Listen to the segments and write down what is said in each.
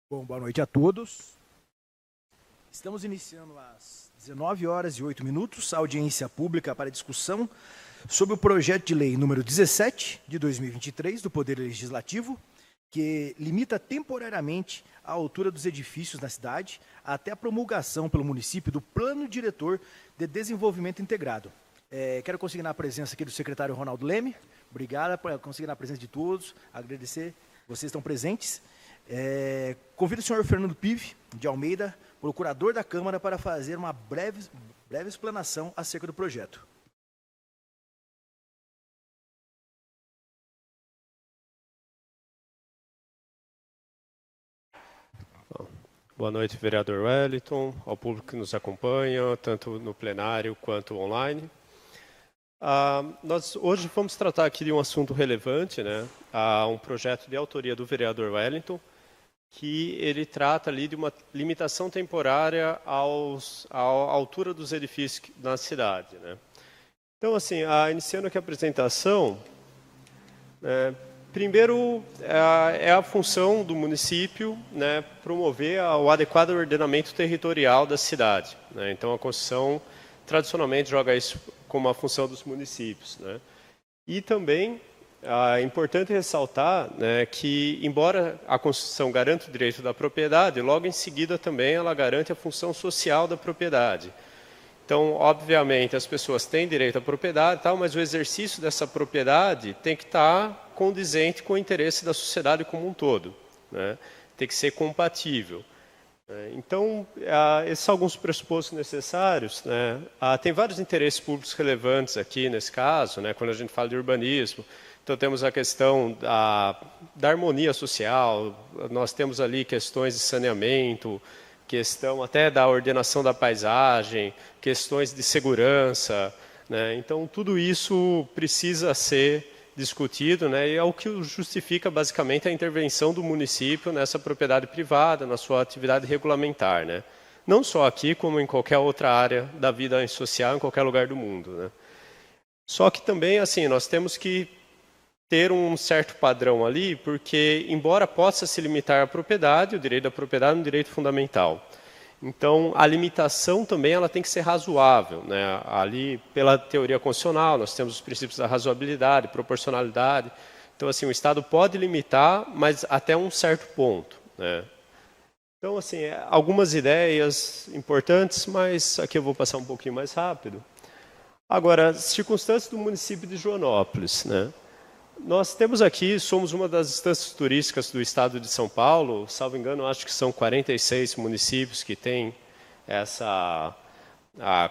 Bom, boa noite a todos. Estamos iniciando às 19 horas e 8 minutos a audiência pública para discussão sobre o projeto de lei número 17 de 2023 do Poder Legislativo, que limita temporariamente a altura dos edifícios na cidade até a promulgação pelo município do Plano Diretor de Desenvolvimento Integrado. Quero consignar a presença aqui do secretário Ronaldo Leme. Obrigado por consignar a presença de todos. Agradecer, vocês estão presentes. Convido o senhor Fernando Pive, de Almeida, procurador da Câmara, para fazer uma breve explanação acerca do projeto. Boa noite, vereador Wellington, ao público que nos acompanha, tanto no plenário quanto online. Nós hoje vamos tratar aqui de um assunto relevante, né? Um projeto de autoria do vereador Wellington, que ele trata ali de uma limitação temporária à altura dos edifícios na cidade, né? Então, assim, iniciando aqui a apresentação, primeiro é a função do município, né, promover o adequado ordenamento territorial da cidade, né? Então, a Constituição tradicionalmente joga isso como a função dos municípios, né? E também é importante ressaltar, né, que, embora a Constituição garanta o direito da propriedade, logo em seguida também ela garante a função social da propriedade. Então, obviamente, as pessoas têm direito à propriedade, mas o exercício dessa propriedade tem que estar condizente com o interesse da sociedade como um todo, né? Tem que ser compatível. Então, esses são alguns pressupostos necessários, né? Tem vários interesses públicos relevantes aqui nesse caso, né, quando a gente fala de urbanismo. Então, temos a questão da harmonia social, nós temos ali questões de saneamento, questão até da ordenação da paisagem, questões de segurança, né? Então, tudo isso precisa ser discutido, né? E é o que justifica basicamente a intervenção do município nessa propriedade privada, na sua atividade regulamentar, né? Não só aqui, como em qualquer outra área da vida social, em qualquer lugar do mundo, né? Só que também, assim, nós temos que ter um certo padrão ali, porque, embora possa se limitar à propriedade, o direito da propriedade é um direito fundamental. Então, a limitação também ela tem que ser razoável, né? Ali, pela teoria constitucional, nós temos os princípios da razoabilidade, proporcionalidade. Então, assim, o Estado pode limitar, mas até um certo ponto, né? Então, assim, algumas ideias importantes, mas aqui eu vou passar um pouquinho mais rápido. Agora, circunstâncias do município de Joanópolis, né? Nós temos aqui, somos uma das instâncias turísticas do estado de São Paulo, salvo engano, acho que são 46 municípios que têm essa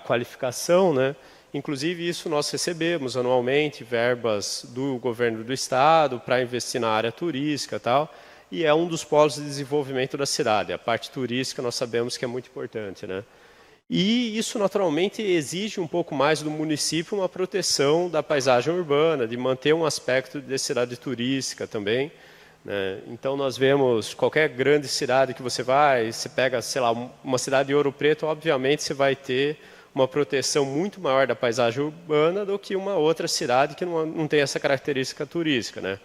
qualificação, né? Inclusive, isso nós recebemos anualmente verbas do governo do estado para investir na área turística e tal, e é um dos polos de desenvolvimento da cidade. A parte turística nós sabemos que é muito importante, né? E isso, naturalmente, exige um pouco mais do município uma proteção da paisagem urbana, de manter um aspecto de cidade turística também, né? Então, nós vemos qualquer grande cidade que você vai, você pega, sei lá, uma cidade de Ouro Preto, obviamente você vai ter uma proteção muito maior da paisagem urbana do que uma outra cidade que não tem essa característica turística, né?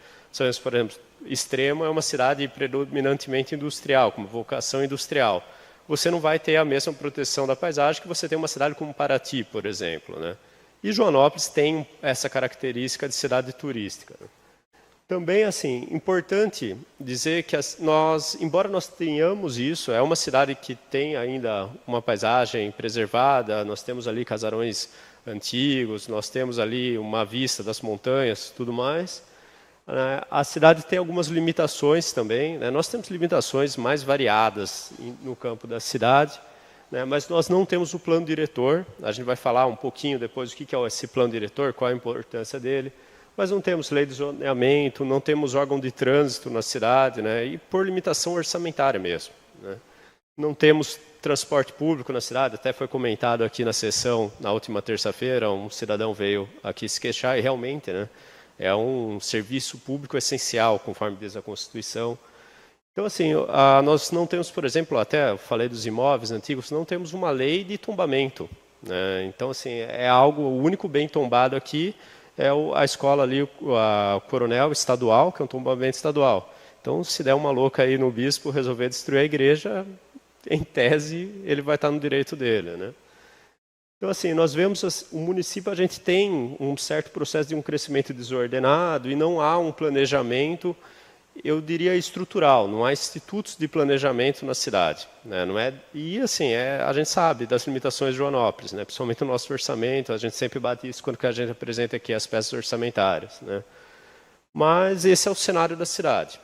Por exemplo, Extrema é uma cidade predominantemente industrial, com vocação industrial. Você não vai ter a mesma proteção da paisagem que você tem uma cidade como Paraty, por exemplo, né? E Joanópolis tem essa característica de cidade turística. Também, assim, importante dizer que embora nós tenhamos isso, é uma cidade que tem ainda uma paisagem preservada, nós temos ali casarões antigos, nós temos ali uma vista das montanhas, tudo mais. A cidade tem algumas limitações também, né? Nós temos limitações mais variadas no campo da cidade, né? Mas nós não temos o plano diretor. A gente vai falar um pouquinho depois o que é esse plano diretor, qual a importância dele. Mas não temos lei de zoneamento, não temos órgão de trânsito na cidade, né? E por limitação orçamentária mesmo, né? Não temos transporte público na cidade, até foi comentado aqui na sessão, na última terça-feira, um cidadão veio aqui se queixar, e realmente, né? É um serviço público essencial, conforme diz a Constituição. Então, assim, nós não temos, por exemplo, até falei dos imóveis antigos, não temos uma lei de tombamento, né? Então, assim, é algo, o único bem tombado aqui é a escola ali, a Coronel Estadual, que é um tombamento estadual. Então, se der uma louca aí no bispo resolver destruir a igreja, em tese, ele vai estar no direito dele, né? Então, assim, nós vemos, o município, a gente tem um certo processo de um crescimento desordenado e não há um planejamento, eu diria, estrutural, não há institutos de planejamento na cidade, né? Não é, e, assim, a gente sabe das limitações de Joanópolis, né? Principalmente no nosso orçamento, a gente sempre bate isso quando a gente apresenta aqui as peças orçamentárias, né? Mas esse é o cenário da cidade.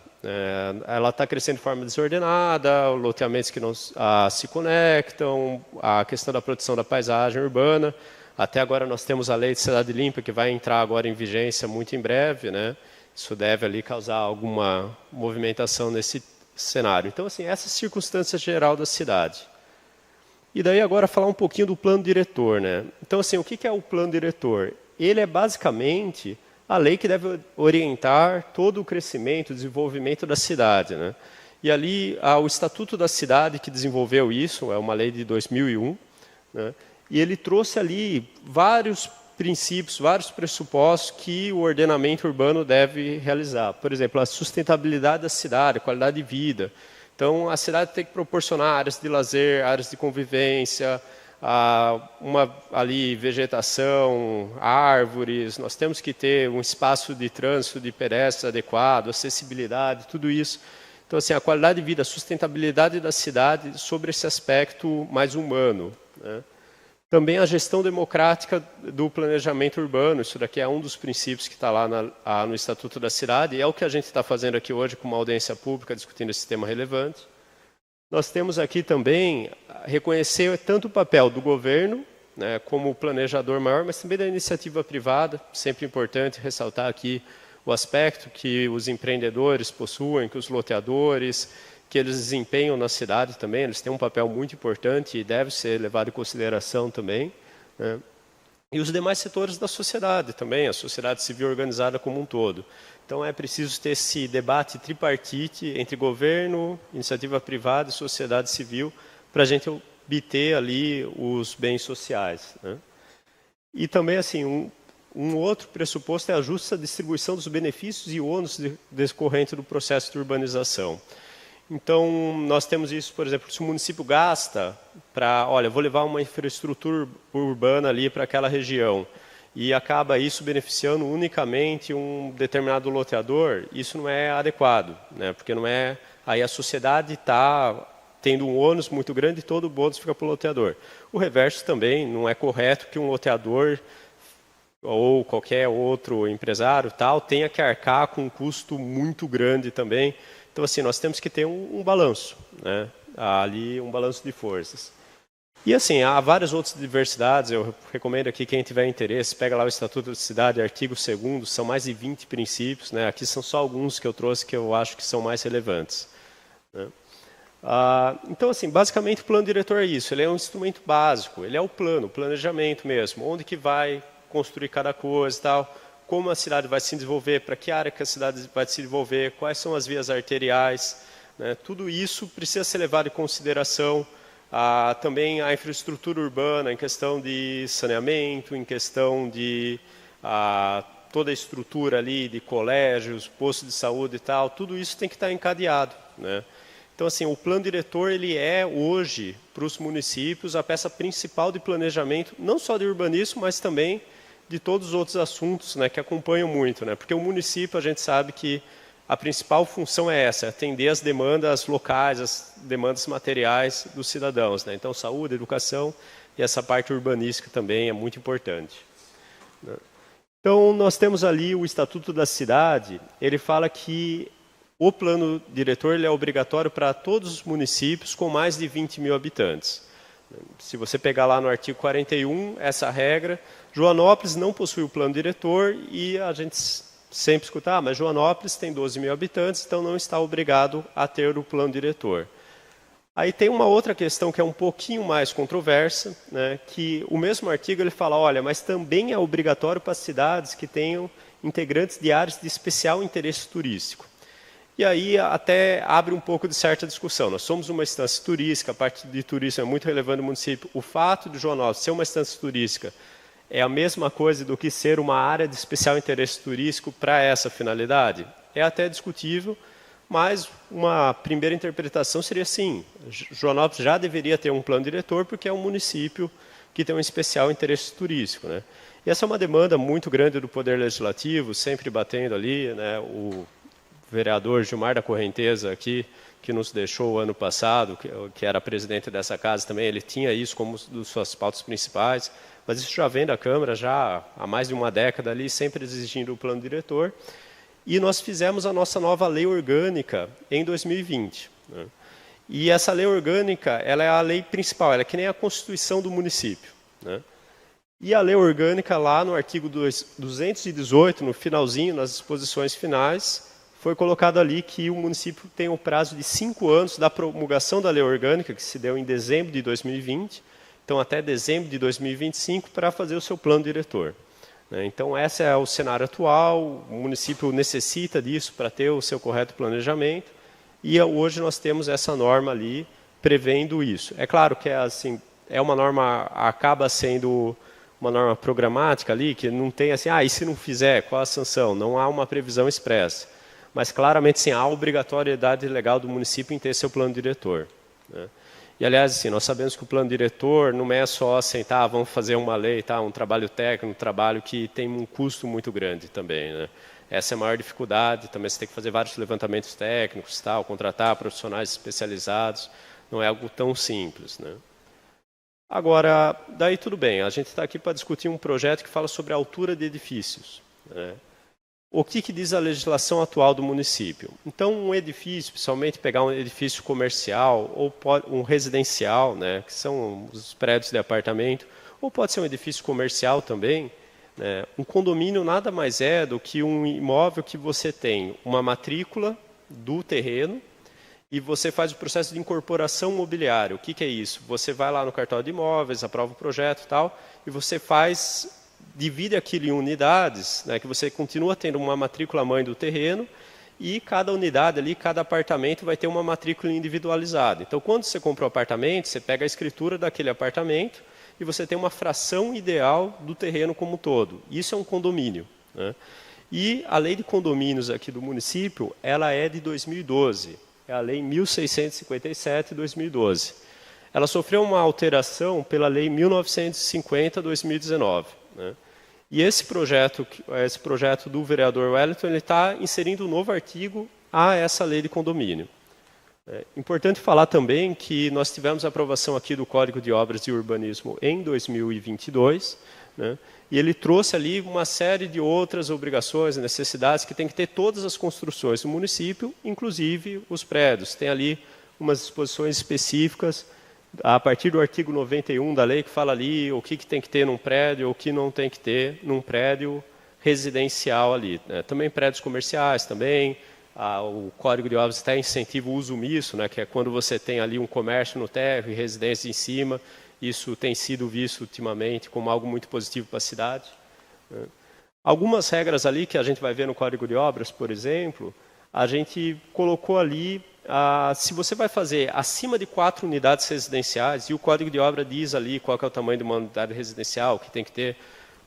Ela está crescendo de forma desordenada, loteamentos que não se conectam, a questão da proteção da paisagem urbana. Até agora nós temos a lei de cidade limpa, que vai entrar agora em vigência muito em breve, né? Isso deve ali causar alguma movimentação nesse cenário. Então, assim, essa é a circunstância geral da cidade. E daí agora falar um pouquinho do plano diretor, né? Então, assim, o que é o plano diretor? Ele é basicamente a lei que deve orientar todo o crescimento, o desenvolvimento da cidade, né? E ali, o Estatuto da Cidade que desenvolveu isso, é uma lei de 2001, né? E ele trouxe ali vários princípios, vários pressupostos que o ordenamento urbano deve realizar. Por exemplo, a sustentabilidade da cidade, a qualidade de vida. Então, a cidade tem que proporcionar áreas de lazer, áreas de convivência, ali vegetação, árvores, nós temos que ter um espaço de trânsito de pedestres adequado, acessibilidade, tudo isso. Então, assim, a qualidade de vida, a sustentabilidade da cidade sobre esse aspecto mais humano, né? Também a gestão democrática do planejamento urbano, isso daqui é um dos princípios que está lá no Estatuto da Cidade, e é o que a gente está fazendo aqui hoje com uma audiência pública discutindo esse tema relevante. Nós temos aqui também reconhecer tanto o papel do governo, né, como planejador maior, mas também da iniciativa privada, sempre importante ressaltar aqui o aspecto que os empreendedores possuem, que os loteadores, que eles desempenham na cidade também, eles têm um papel muito importante e deve ser levado em consideração também, né? E os demais setores da sociedade também, a sociedade civil organizada como um todo. Então, é preciso ter esse debate tripartite entre governo, iniciativa privada e sociedade civil para a gente obter ali os bens sociais, né? E também, assim, um outro pressuposto é a justa distribuição dos benefícios e ônus decorrentes do processo de urbanização. Então, nós temos isso, por exemplo, se o município gasta para, olha, vou levar uma infraestrutura urbana ali para aquela região, e acaba isso beneficiando unicamente um determinado loteador, isso não é adequado, né? Porque não é, aí a sociedade está tendo um ônus muito grande e todo o bônus fica para o loteador. O reverso também, não é correto que um loteador ou qualquer outro empresário tal tenha que arcar com um custo muito grande também. Então, assim, nós temos que ter um balanço, né? Ali um balanço de forças. E, assim, há várias outras diversidades, eu recomendo aqui, quem tiver interesse, pega lá o Estatuto da Cidade, artigo 2º, são mais de 20 princípios, né? Aqui são só alguns que eu trouxe que eu acho que são mais relevantes, né? Então, assim, basicamente o plano diretor é isso, ele é um instrumento básico, ele é o plano, o planejamento mesmo, onde que vai construir cada coisa e tal, como a cidade vai se desenvolver, para que área que a cidade vai se desenvolver, quais são as vias arteriais, né? Tudo isso precisa ser levado em consideração. Também a infraestrutura urbana, em questão de saneamento, em questão de toda a estrutura ali de colégios, postos de saúde e tal, tudo isso tem que estar encadeado, né? Então, assim, o plano diretor, ele é hoje, para os municípios, a peça principal de planejamento, não só de urbanismo, mas também de todos os outros assuntos, né, que acompanham muito, né? Porque o município, a gente sabe que a principal função é essa, atender as demandas locais, as demandas materiais dos cidadãos, né? Então, saúde, educação e essa parte urbanística também é muito importante, né? Então, nós temos ali o Estatuto da Cidade, ele fala que o plano diretor ele é obrigatório para todos os municípios com mais de 20 mil habitantes. Se você pegar lá no artigo 41, essa regra, Joanópolis não possui o plano diretor e a gente sempre escuta, mas Joanópolis tem 12 mil habitantes, então não está obrigado a ter o plano diretor. Aí tem uma outra questão que é um pouquinho mais controversa, né, que o mesmo artigo ele fala, olha, mas também é obrigatório para cidades que tenham integrantes de áreas de especial interesse turístico. E aí até abre um pouco de certa discussão. Nós somos uma instância turística, a parte de turismo é muito relevante no município. O fato de Joanópolis ser uma instância turística é a mesma coisa do que ser uma área de especial interesse turístico para essa finalidade? É até discutível, Mas uma primeira interpretação seria assim, Joanópolis já deveria ter um plano diretor porque é um município que tem um especial interesse turístico, né? E essa é uma demanda muito grande do Poder Legislativo, sempre batendo ali, né? O vereador Gilmar da Correnteza aqui, que nos deixou ano passado, que era presidente dessa casa também, ele tinha isso como uma das suas pautas principais, mas isso já vem da Câmara já há mais de uma década ali, sempre exigindo o plano diretor. E nós fizemos a nossa nova lei orgânica em 2020. Né? E essa lei orgânica, ela é a lei principal, ela é que nem a Constituição do município. Né? E a lei orgânica, lá no artigo 218, no finalzinho, nas disposições finais, foi colocado ali que o município tem o prazo de 5 anos da promulgação da lei orgânica, que se deu em dezembro de 2020, então até dezembro de 2025, para fazer o seu plano diretor. Então, esse é o cenário atual, o município necessita disso para ter o seu correto planejamento, e hoje nós temos essa norma ali prevendo isso. É claro que assim, é uma norma, acaba sendo uma norma programática ali, que não tem assim, e se não fizer, qual a sanção? Não há uma previsão expressa. Mas, claramente, sim, há a obrigatoriedade legal do município em ter seu plano diretor. Né? E, aliás, assim, nós sabemos que o plano diretor não é só sentar, vamos fazer uma lei, tá? Um trabalho técnico, um trabalho que tem um custo muito grande também. Né? Essa é a maior dificuldade, também você tem que fazer vários levantamentos técnicos, tal, contratar profissionais especializados, não é algo tão simples. Né? Agora, daí tudo bem, a gente está aqui para discutir um projeto que fala sobre a altura de edifícios. Né? O que diz a legislação atual do município? Então, um edifício, principalmente pegar um edifício comercial ou um residencial, né, que são os prédios de apartamento, ou pode ser um edifício comercial também, né, um condomínio nada mais é do que um imóvel que você tem uma matrícula do terreno e você faz o processo de incorporação mobiliária. O que é isso? Você vai lá no cartório de imóveis, aprova o projeto e tal, e você divide aquilo em unidades, né, que você continua tendo uma matrícula mãe do terreno e cada unidade ali, cada apartamento vai ter uma matrícula individualizada. Então, quando você compra um apartamento, você pega a escritura daquele apartamento e você tem uma fração ideal do terreno como um todo. Isso é um condomínio. Né? E a lei de condomínios aqui do município, ela é de 2012. É a lei 1657 de 2012. Ela sofreu uma alteração pela lei 1950/2019. Né? E esse projeto do vereador Wellington, ele está inserindo um novo artigo a essa lei de condomínio. É importante falar também que nós tivemos a aprovação aqui do Código de Obras e Urbanismo em 2022, né? E ele trouxe ali uma série de outras obrigações, necessidades que tem que ter todas as construções do município, inclusive os prédios. Tem ali umas disposições específicas a partir do artigo 91 da lei, que fala ali o que tem que ter num prédio, o que não tem que ter num prédio residencial ali. Né? Também prédios comerciais, também. O Código de Obras até incentiva o uso omisso, né? Que é quando você tem ali um comércio no térreo e residência em cima. Isso tem sido visto ultimamente como algo muito positivo para a cidade. Né? Algumas regras ali que a gente vai ver no Código de Obras, por exemplo, a gente colocou ali, se você vai fazer acima de 4 unidades residenciais, e o Código de Obra diz ali qual que é o tamanho de uma unidade residencial, que tem que ter,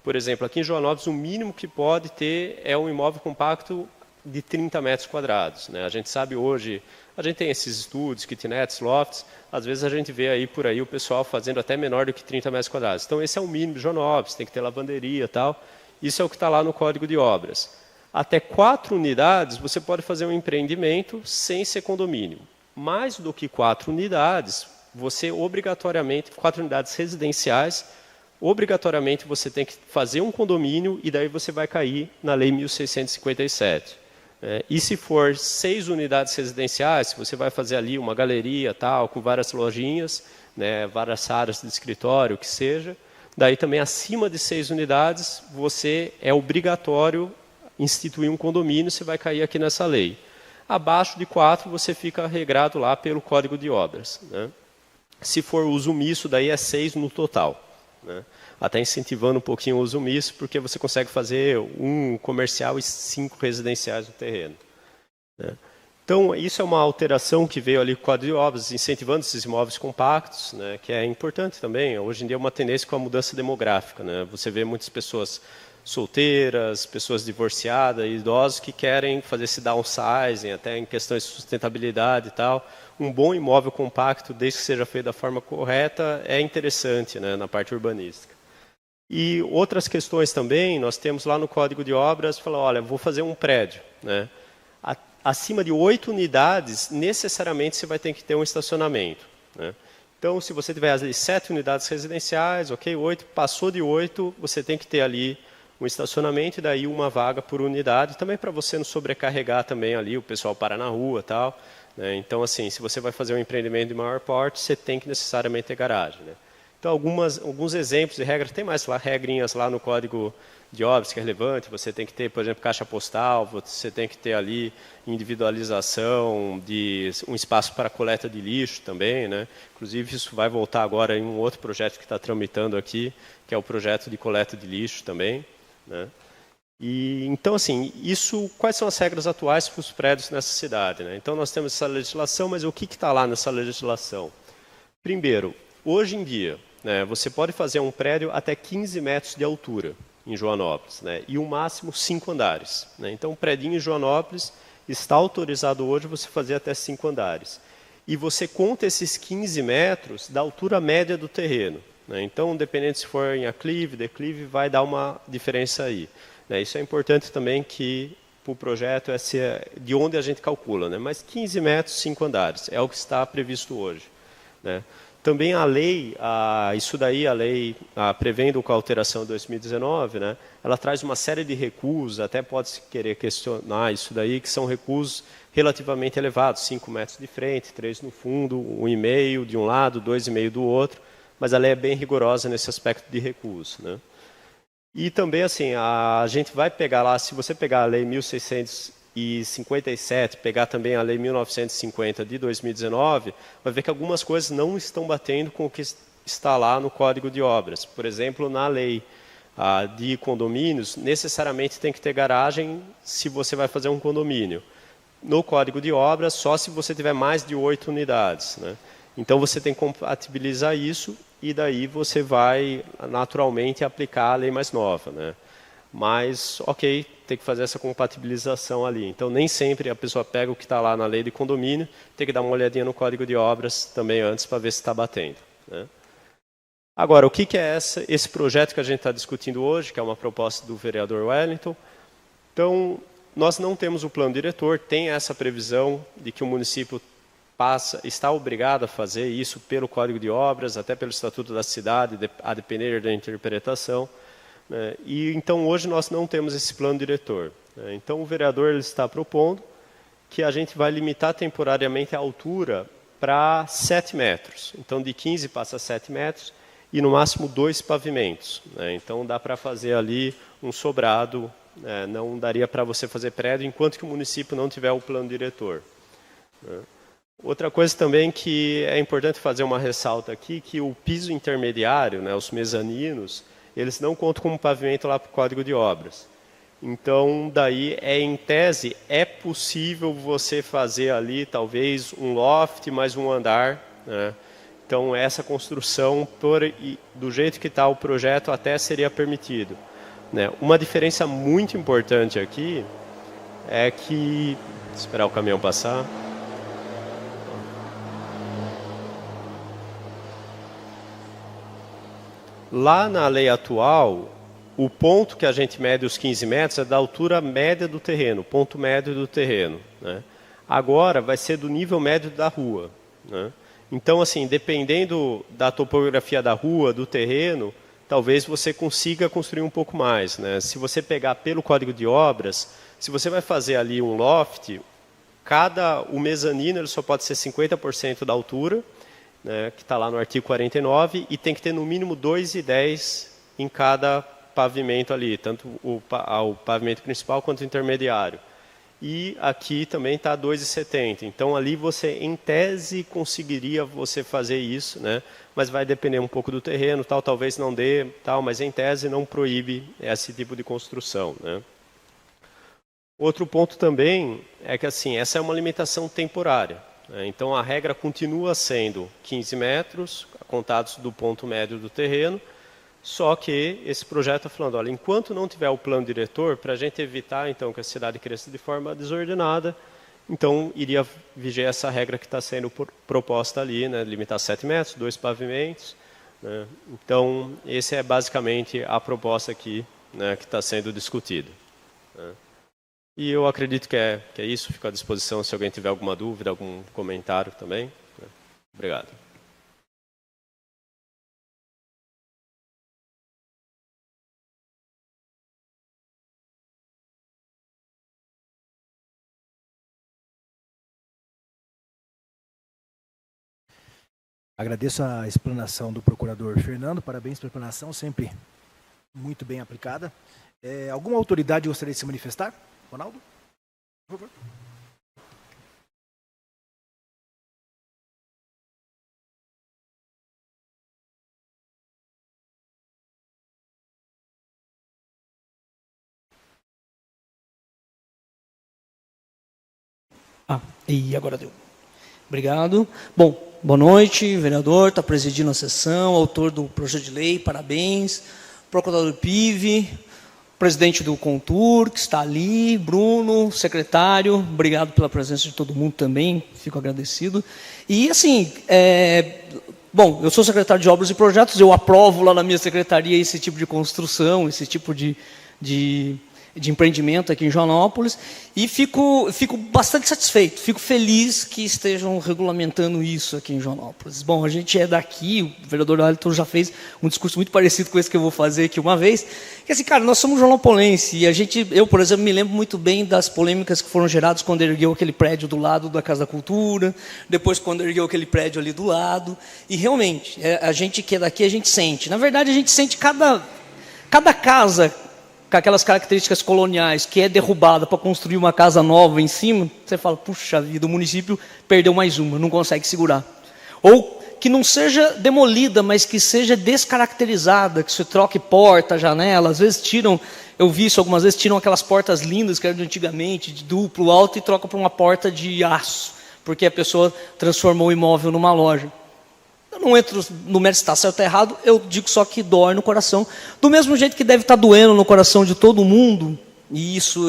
por exemplo, aqui em Joanópolis, o mínimo que pode ter é um imóvel compacto de 30 metros quadrados. Né? A gente sabe hoje, a gente tem esses estúdios, kitnets, lofts, às vezes a gente vê aí por aí o pessoal fazendo até menor do que 30 metros quadrados. Então esse é o mínimo de Joanópolis, tem que ter lavanderia e tal. Isso é o que está lá no Código de Obras. Até 4 unidades você pode fazer um empreendimento sem ser condomínio. Mais do que 4 unidades, você obrigatoriamente, 4 unidades residenciais, obrigatoriamente você tem que fazer um condomínio e daí você vai cair na Lei 1657. E se for 6 unidades residenciais, você vai fazer ali uma galeria, tal, com várias lojinhas, né, várias áreas de escritório, o que seja, daí também acima de 6 unidades, você é obrigatório instituir um condomínio, você vai cair aqui nessa lei. Abaixo de 4, você fica regrado lá pelo Código de Obras. Né? Se for uso misto, daí é 6 no total. Né? Até incentivando um pouquinho o uso misto, porque você consegue fazer um comercial e 5 residenciais no terreno. Né? Então, isso é uma alteração que veio ali com o Código de Obras, incentivando esses imóveis compactos, né? Que é importante também. Hoje em dia é uma tendência com a mudança demográfica. Né? Você vê muitas pessoas solteiras, pessoas divorciadas, idosos que querem fazer esse downsizing, até em questões de sustentabilidade e tal. Um bom imóvel compacto, desde que seja feito da forma correta, é interessante, né, na parte urbanística. E outras questões também, nós temos lá no Código de Obras, fala, olha, vou fazer um prédio, né? Acima de 8 unidades, necessariamente você vai ter que ter um estacionamento, né? Então, se você tiver ali 7 unidades residenciais, ok, 8, passou de 8, você tem que ter ali um estacionamento e daí uma vaga por unidade, também para você não sobrecarregar também ali, o pessoal para na rua e tal, né? Então, assim, se você vai fazer um empreendimento de maior porte, você tem que necessariamente ter garagem, né? Então, alguns exemplos de regras, tem mais lá regrinhas lá no Código de Obras que é relevante, você tem que ter, por exemplo, caixa postal, você tem que ter ali individualização de um espaço para coleta de lixo também, né? Inclusive, isso vai voltar agora em um outro projeto que está tramitando aqui, que é o projeto de coleta de lixo também, né? E, então, assim, quais são as regras atuais para os prédios nessa cidade, né? Então, nós temos essa legislação, mas o que está lá nessa legislação? Primeiro, hoje em dia, né, você pode fazer um prédio até 15 metros de altura em Joanópolis, né, e o máximo 5 andares. Né? Então, um prédio em Joanópolis está autorizado hoje você fazer até 5 andares. E você conta esses 15 metros da altura média do terreno. Né? Então, dependendo se for em aclive, declive, vai dar uma diferença aí. Né? Isso é importante também que para o projeto de onde a gente calcula. Né? Mas 15 metros, 5 andares, é o que está previsto hoje. Né? Também a lei, a lei prevendo com a alteração de 2019, né, ela traz uma série de recursos, até pode-se querer questionar isso daí, que são recursos relativamente elevados, 5 metros de frente, 3 no fundo, 1,5 de um lado, 2,5 do outro, mas a lei é bem rigorosa nesse aspecto de recurso. Né? E também, assim, a gente vai pegar lá, se você pegar a lei 1657, pegar também a lei 1950 de 2019, vai ver que algumas coisas não estão batendo com o que está lá no Código de Obras. Por exemplo, na lei de condomínios, necessariamente tem que ter garagem se você vai fazer um condomínio. No Código de Obras, só se você tiver mais de 8 unidades. Né? Então, você tem que compatibilizar isso e daí você vai, naturalmente, aplicar a lei mais nova. Né? Mas, ok, tem que fazer essa compatibilização ali. Então, nem sempre a pessoa pega o que está lá na lei de condomínio, tem que dar uma olhadinha no Código de Obras também antes para ver se está batendo. Né? Agora, o que é esse projeto que a gente está discutindo hoje, que é uma proposta do vereador Wellington? Então, nós não temos o plano diretor, tem essa previsão de que o município está obrigado a fazer isso pelo Código de Obras, até pelo Estatuto da Cidade, a depender da interpretação. E então hoje nós não temos esse plano diretor. Então o vereador ele está propondo que a gente vai limitar temporariamente a altura para 7 metros. Então de 15 passa a 7 metros e no máximo 2 pavimentos. Então dá para fazer ali um sobrado, não daria para você fazer prédio enquanto que o município não tiver o plano diretor. Outra coisa também que é importante fazer uma ressalta aqui, que o piso intermediário, os mezaninos, eles não contam como pavimento lá para o Código de Obras. Então, daí, em tese, é possível você fazer ali, talvez, um loft mais um andar. Né? Então, essa construção, do jeito que está o projeto, até seria permitido. Né? Uma diferença muito importante aqui é que... Vou esperar o caminhão passar. Lá na lei atual, o ponto que a gente mede os 15 metros é da altura média do terreno, ponto médio do terreno. Né? Agora vai ser do nível médio da rua. Né? Então, assim, dependendo da topografia da rua, do terreno, talvez você consiga construir um pouco mais. Né? Se você pegar pelo Código de Obras, se você vai fazer ali um loft, o mezanino ele só pode ser 50% da altura, né, que está lá no artigo 49, e tem que ter no mínimo 2,10 em cada pavimento ali, tanto o pavimento principal quanto o intermediário. E aqui também está 2,70. Então, ali você, em tese, conseguiria você fazer isso, né, mas vai depender um pouco do terreno, talvez não dê, mas em tese não proíbe esse tipo de construção. Né. Outro ponto também é que assim, essa é uma limitação temporária. Então, a regra continua sendo 15 metros, contados do ponto médio do terreno, Só que esse projeto está falando, olha, enquanto não tiver o plano diretor, para a gente evitar então que a cidade cresça de forma desordenada, então iria viger essa regra que está sendo proposta ali, né, limitar 7 metros, 2 pavimentos. Né? Então, essa é basicamente a proposta aqui, né, que está sendo discutida. Né? E eu acredito que é isso, fico à disposição se alguém tiver alguma dúvida, algum comentário também. Né? Obrigado. Agradeço a explanação do procurador Fernando, parabéns pela explanação, sempre muito bem aplicada. Alguma autoridade gostaria de se manifestar? Ronaldo? Por favor. E agora deu. Obrigado. Bom, boa noite, vereador, está presidindo a sessão, autor do projeto de lei, parabéns. Procurador PIV, presidente do Contur, que está ali, Bruno, secretário, obrigado pela presença de todo mundo também, fico agradecido. E assim, bom, eu sou secretário de Obras e Projetos, eu aprovo lá na minha secretaria esse tipo de construção, esse tipo de empreendimento aqui em Joanópolis, e fico bastante satisfeito, fico feliz que estejam regulamentando isso aqui em Joanópolis. Bom, a gente é daqui, o vereador Wellington já fez um discurso muito parecido com esse que eu vou fazer aqui uma vez, que assim, cara, nós somos joanopolense, e eu, por exemplo, me lembro muito bem das polêmicas que foram geradas quando ergueu aquele prédio do lado da Casa da Cultura, depois quando ergueu aquele prédio ali do lado, e realmente, a gente que é daqui, a gente sente. Na verdade, a gente sente cada casa com aquelas características coloniais, que é derrubada para construir uma casa nova em cima, você fala, puxa vida, o município perdeu mais uma, não consegue segurar. Ou que não seja demolida, mas que seja descaracterizada, que se troque porta, janela, às vezes tiram, eu vi isso algumas vezes, tiram aquelas portas lindas que eram de antigamente, de duplo alto, e trocam para uma porta de aço, porque a pessoa transformou o imóvel numa loja. Eu não entro no mérito se está certo ou errado, eu digo só que dói no coração. Do mesmo jeito que deve estar doendo no coração de todo mundo, e isso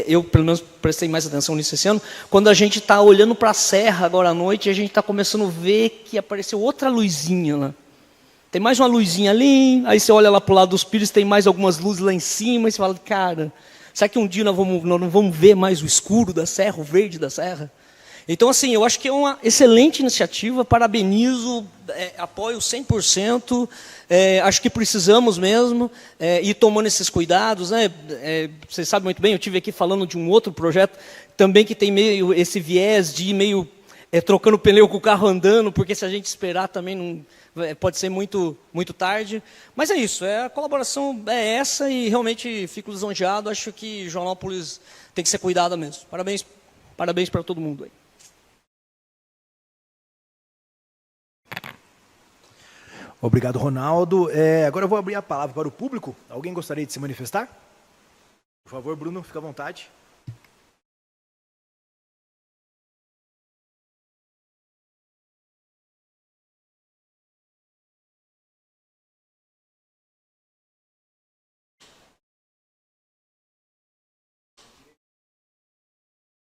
eu pelo menos prestei mais atenção nisso esse ano, quando a gente está olhando para a serra agora à noite, e a gente está começando a ver que apareceu outra luzinha lá. Tem mais uma luzinha ali, aí você olha lá para o lado dos Pires, tem mais algumas luzes lá em cima, e você fala, cara, será que um dia nós não vamos ver mais o escuro da serra, o verde da serra? Então, assim, eu acho que é uma excelente iniciativa, parabenizo, apoio 100%, acho que precisamos mesmo ir tomando esses cuidados. Né? Vocês sabem muito bem, eu estive aqui falando de um outro projeto também que tem meio esse viés de ir meio trocando pneu com o carro andando, porque se a gente esperar também não, pode ser muito, muito tarde. Mas é isso, a colaboração é essa e realmente fico lisonjeado, acho que Joanópolis tem que ser cuidada mesmo. Parabéns para todo mundo aí. Obrigado, Ronaldo. Agora eu vou abrir a palavra para o público. Alguém gostaria de se manifestar? Por favor, Bruno, fica à vontade.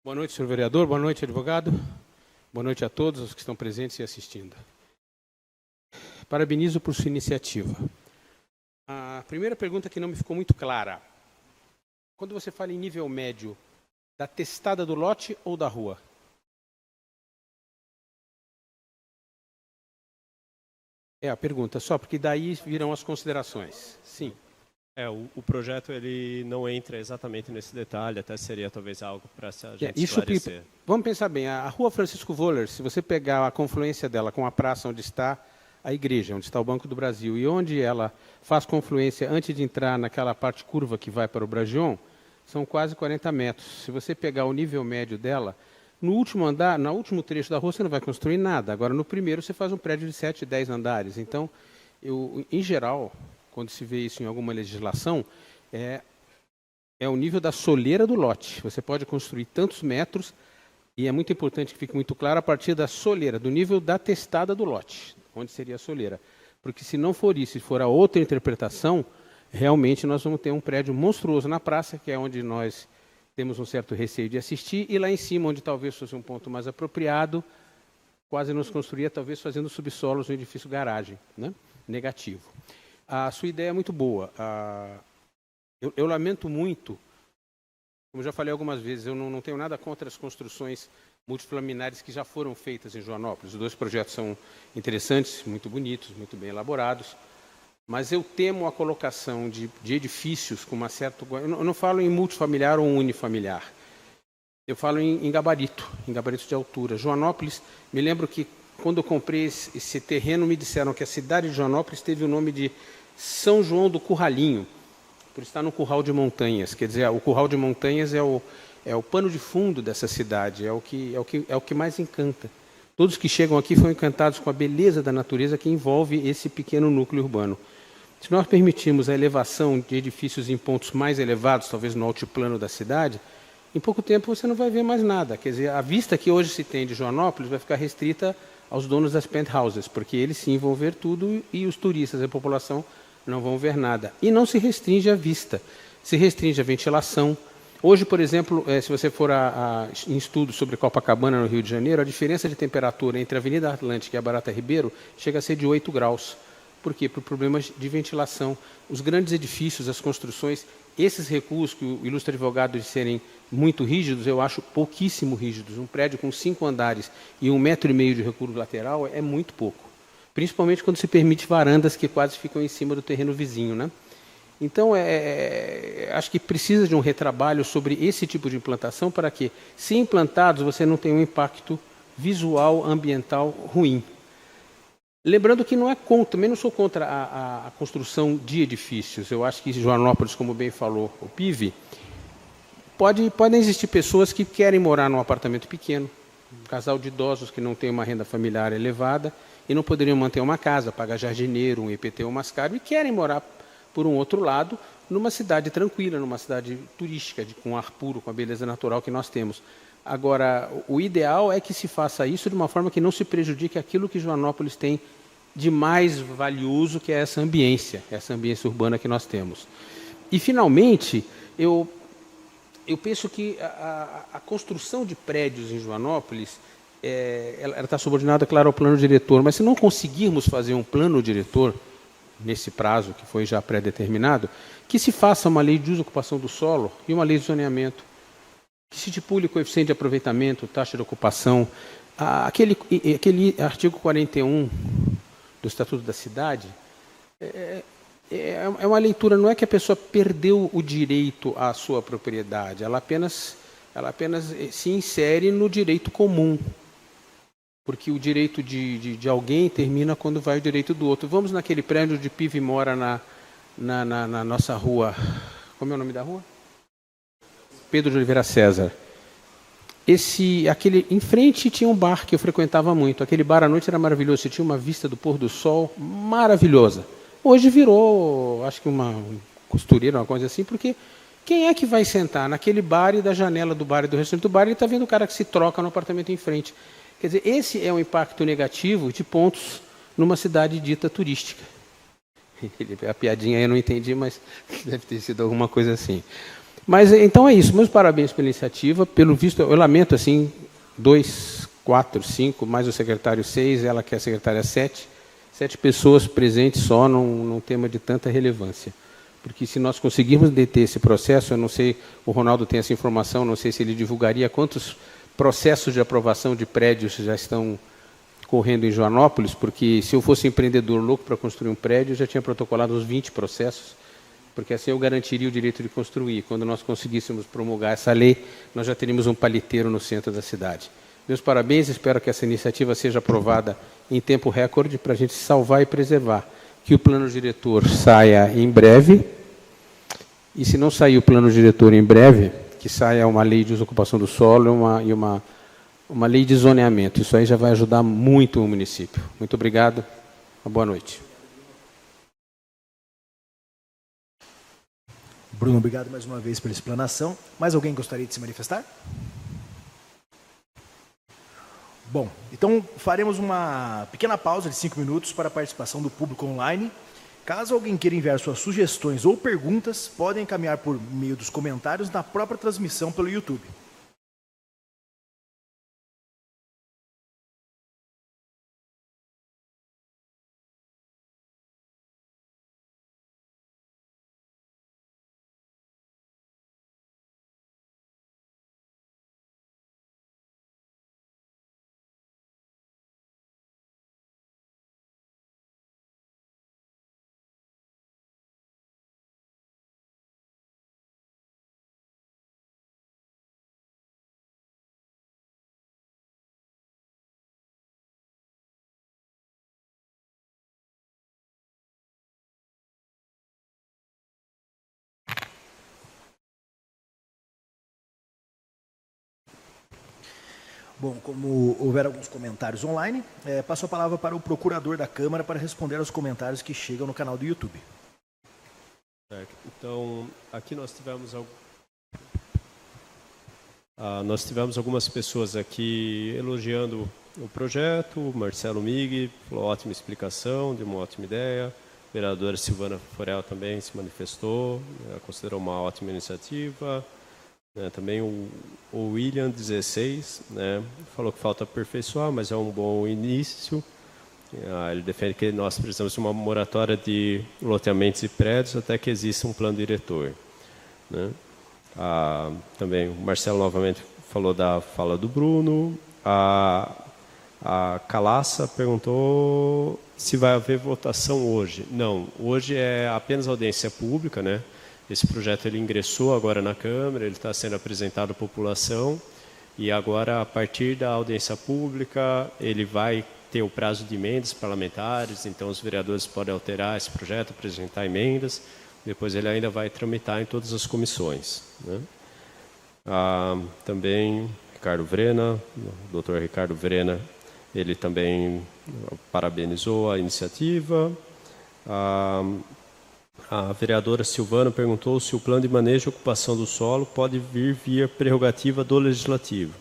Boa noite, senhor vereador. Boa noite, advogado. Boa noite a todos os que estão presentes e assistindo. Parabenizo por sua iniciativa. A primeira pergunta que não me ficou muito clara. Quando você fala em nível médio, da testada do lote ou da rua? É a pergunta, só porque daí virão as considerações. Sim. O projeto ele não entra exatamente nesse detalhe, até seria talvez algo para a gente esclarecer. Vamos pensar bem, a rua Francisco Voller, se você pegar a confluência dela com a praça onde está a igreja, onde está o Banco do Brasil, e onde ela faz confluência antes de entrar naquela parte curva que vai para o Bragion, são quase 40 metros. Se você pegar o nível médio dela, no último andar, no último trecho da rua, você não vai construir nada. Agora, no primeiro, você faz um prédio de 7, 10 andares. Então, em geral, quando se vê isso em alguma legislação, é o nível da soleira do lote. Você pode construir tantos metros, e é muito importante que fique muito claro, a partir da soleira, do nível da testada do lote, onde seria a soleira. Porque se não for isso, se for a outra interpretação, realmente nós vamos ter um prédio monstruoso na praça, que é onde nós temos um certo receio de assistir, e lá em cima, onde talvez fosse um ponto mais apropriado, quase nos construía, talvez fazendo subsolos no edifício garagem, né? Negativo. A sua ideia é muito boa. Eu lamento muito, como já falei algumas vezes, eu não tenho nada contra as construções multiflaminares que já foram feitas em Joanópolis. Os 2 projetos são interessantes, muito bonitos, muito bem elaborados, mas eu temo a colocação de edifícios com uma certa... Eu não falo em multifamiliar ou unifamiliar, eu falo em gabarito de altura. Joanópolis, me lembro que quando eu comprei esse terreno, me disseram que a cidade de Joanópolis teve o nome de São João do Curralinho, por estar no curral de montanhas. Quer dizer, o curral de montanhas é o pano de fundo dessa cidade, é o que mais encanta. Todos que chegam aqui foram encantados com a beleza da natureza que envolve esse pequeno núcleo urbano. Se nós permitirmos a elevação de edifícios em pontos mais elevados, talvez no altiplano da cidade, em pouco tempo você não vai ver mais nada. Quer dizer, a vista que hoje se tem de Joanópolis vai ficar restrita aos donos das penthouses, porque eles sim vão ver tudo e os turistas, a população, não vão ver nada. E não se restringe a vista, se restringe a ventilação. Hoje, por exemplo, se você for em estudo sobre Copacabana, no Rio de Janeiro, a diferença de temperatura entre a Avenida Atlântica e a Barata Ribeiro chega a ser de 8 graus. Por quê? Por problemas de ventilação. Os grandes edifícios, as construções, esses recuos que o ilustre advogado de serem muito rígidos, eu acho pouquíssimo rígidos. Um prédio com 5 andares e 1,5 metro de recuo lateral é muito pouco. Principalmente quando se permite varandas que quase ficam em cima do terreno vizinho, né? Então, acho que precisa de um retrabalho sobre esse tipo de implantação para que, se implantados, você não tenha um impacto visual, ambiental ruim. Lembrando que também não sou contra a construção de edifícios. Eu acho que Joanópolis, como bem falou o PIV, podem existir pessoas que querem morar num apartamento pequeno, um casal de idosos que não tem uma renda familiar elevada e não poderiam manter uma casa, pagar jardineiro, um IPTU mais caro, e querem morar, por um outro lado, numa cidade tranquila, numa cidade turística, com ar puro, com a beleza natural que nós temos. Agora, o ideal é que se faça isso de uma forma que não se prejudique aquilo que Joanópolis tem de mais valioso, que é essa ambiência urbana que nós temos. E, finalmente, eu penso que a construção de prédios em Joanópolis, ela está subordinada, claro, ao plano diretor, mas se não conseguirmos fazer um plano diretor, nesse prazo que foi já pré-determinado, que se faça uma lei de uso e ocupação do solo e uma lei de zoneamento, que se estipule coeficiente de aproveitamento, taxa de ocupação. Aquele artigo 41 do Estatuto da Cidade é uma leitura, não é que a pessoa perdeu o direito à sua propriedade, ela apenas se insere no direito comum, porque o direito de alguém termina quando vai o direito do outro. Vamos naquele prédio onde PIV mora na nossa rua. Como é o nome da rua? Pedro de Oliveira César. Em frente tinha um bar que eu frequentava muito. Aquele bar à noite era maravilhoso. Você tinha uma vista do pôr do sol maravilhosa. Hoje virou, acho que uma costureira, uma coisa assim, porque quem é que vai sentar naquele bar e da janela do bar e do restaurante do bar, ele está vendo o cara que se troca no apartamento em frente. Quer dizer, esse é um impacto negativo de pontos numa cidade dita turística. A piadinha eu não entendi, mas deve ter sido alguma coisa assim. Mas, então é isso. Meus parabéns pela iniciativa. Pelo visto, eu lamento, assim, 2, 4, 5, mais o secretário 6, ela que é a secretária 7. 7 pessoas presentes só num tema de tanta relevância. Porque se nós conseguirmos deter esse processo, eu não sei, o Ronaldo tem essa informação, não sei se ele divulgaria quantos processos de aprovação de prédios já estão correndo em Joanópolis, porque se eu fosse empreendedor louco para construir um prédio, eu já tinha protocolado uns 20 processos, porque assim eu garantiria o direito de construir. Quando nós conseguíssemos promulgar essa lei, nós já teríamos um paliteiro no centro da cidade. Meus parabéns, espero que essa iniciativa seja aprovada em tempo recorde para a gente salvar e preservar. Que o plano diretor saia em breve, e se não sair o plano diretor em breve, que saia uma lei de uso e ocupação do solo e uma lei de zoneamento. Isso aí já vai ajudar muito o município. Muito obrigado. Uma boa noite. Bruno, obrigado mais uma vez pela explanação. Mais alguém gostaria de se manifestar? Bom, então faremos uma pequena pausa de 5 minutos para a participação do público online. Caso alguém queira enviar suas sugestões ou perguntas, podem encaminhar por meio dos comentários na própria transmissão pelo YouTube. Bom, como houver alguns comentários online, passo a palavra para o procurador da Câmara para responder aos comentários que chegam no canal do YouTube. Certo. Então, aqui nós tivemos algumas pessoas aqui elogiando o projeto. O Marcelo Mig falou ótima explicação, deu uma ótima ideia. A vereadora Silvana Forel também se manifestou, considerou uma ótima iniciativa. Também o William 16, falou que falta aperfeiçoar, mas é um bom início. Ele defende que nós precisamos de uma moratória de loteamentos e prédios até que exista um plano diretor. Também o Marcelo novamente falou da fala do Bruno. A Calaça perguntou se vai haver votação hoje. Não, hoje é apenas audiência pública, Esse projeto ele ingressou agora na Câmara, ele está sendo apresentado à população e agora, a partir da audiência pública, ele vai ter o prazo de emendas parlamentares, então os vereadores podem alterar esse projeto, apresentar emendas, depois ele ainda vai tramitar em todas as comissões. Também Ricardo Vrena, o Dr. Ricardo Vrena, ele também parabenizou a iniciativa. A vereadora Silvana perguntou se o plano de manejo e ocupação do solo pode vir via prerrogativa do Legislativo.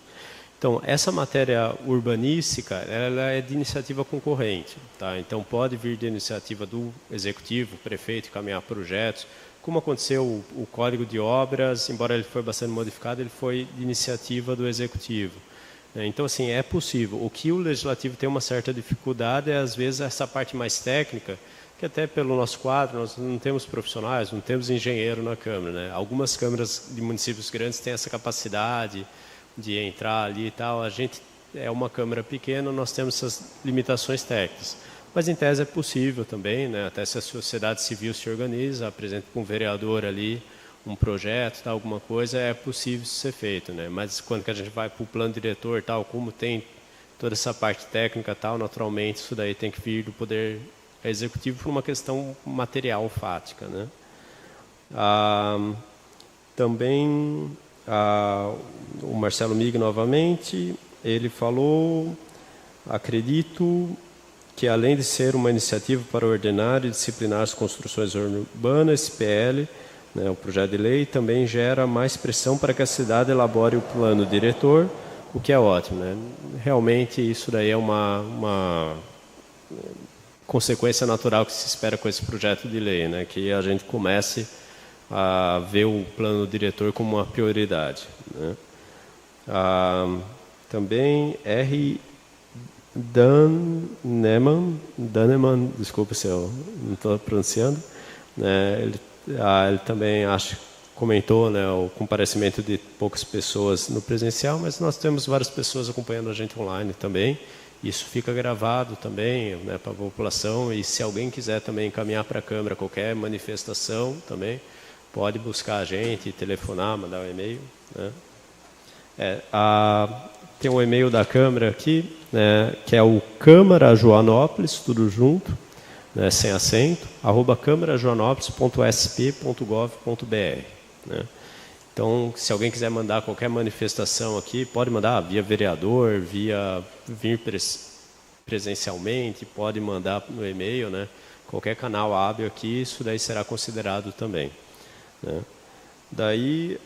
Então, essa matéria urbanística, ela é de iniciativa concorrente. Então, pode vir de iniciativa do Executivo, prefeito, caminhar projetos. Como aconteceu o Código de Obras, embora ele foi bastante modificado, ele foi de iniciativa do Executivo. Então, assim, é possível. O que o Legislativo tem uma certa dificuldade é, às vezes, essa parte mais técnica, que até pelo nosso quadro, nós não temos profissionais, não temos engenheiro na Câmara. Algumas câmaras de municípios grandes têm essa capacidade de entrar ali e tal. A gente é uma Câmara pequena, nós temos essas limitações técnicas. Mas, em tese, é possível também, até se a sociedade civil se organiza, apresenta para um vereador ali um projeto, alguma coisa, é possível isso ser feito. Mas quando que a gente vai para o plano diretor, como tem toda essa parte técnica, naturalmente, isso daí tem que vir do Poder Executivo por uma questão material, fática. Também o Marcelo Mig, novamente, ele falou, acredito que, além de ser uma iniciativa para ordenar e disciplinar as construções urbanas, esse PL, o projeto de lei, também gera mais pressão para que a cidade elabore o plano diretor, o que é ótimo. Realmente, isso daí é uma consequência natural que se espera com esse projeto de lei, que a gente comece a ver o plano diretor como uma prioridade. Também R. Daneman, desculpa se eu não estou pronunciando, ele também comentou o comparecimento de poucas pessoas no presencial, mas nós temos várias pessoas acompanhando a gente online também. Isso fica gravado também para a população, e se alguém quiser também encaminhar para a Câmara qualquer manifestação também, pode buscar a gente, telefonar, mandar um e-mail. Tem um e-mail da Câmara aqui, que é o câmarajoanópolis, tudo junto, sem acento, @câmarajoanópolis.sp.gov.br. Então, se alguém quiser mandar qualquer manifestação aqui, pode mandar via vereador, vir presencialmente, pode mandar no e-mail, qualquer canal hábil aqui, isso daí será considerado também. Daí,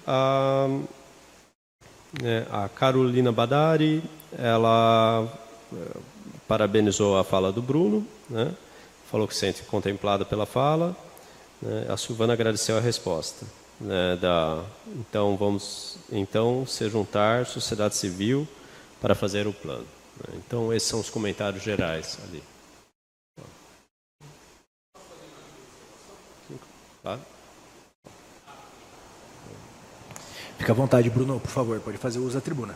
a Carolina Badari ela parabenizou a fala do Bruno, né? Falou que se sente contemplada pela fala, né? A Silvana agradeceu a resposta, né? Então se juntar sociedade civil para fazer o plano, né? Então esses são os comentários gerais ali. Tá? Fica à vontade, Bruno, por favor, pode fazer uso da tribuna.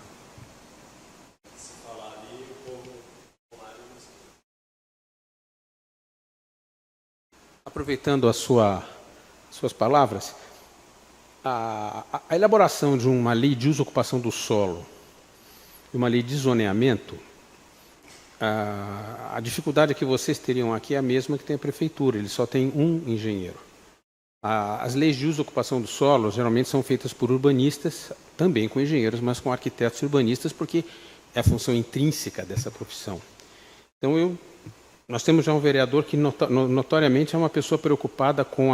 Aproveitando as suas palavras, a elaboração de uma lei de uso e ocupação do solo e uma lei de zoneamento, a dificuldade que vocês teriam aqui é a mesma que tem a prefeitura, ele só tem um engenheiro. As leis de uso e ocupação do solo geralmente são feitas por urbanistas, também com engenheiros, mas com arquitetos urbanistas, porque é a função intrínseca dessa profissão. Então, nós temos já um vereador que notoriamente é uma pessoa preocupada com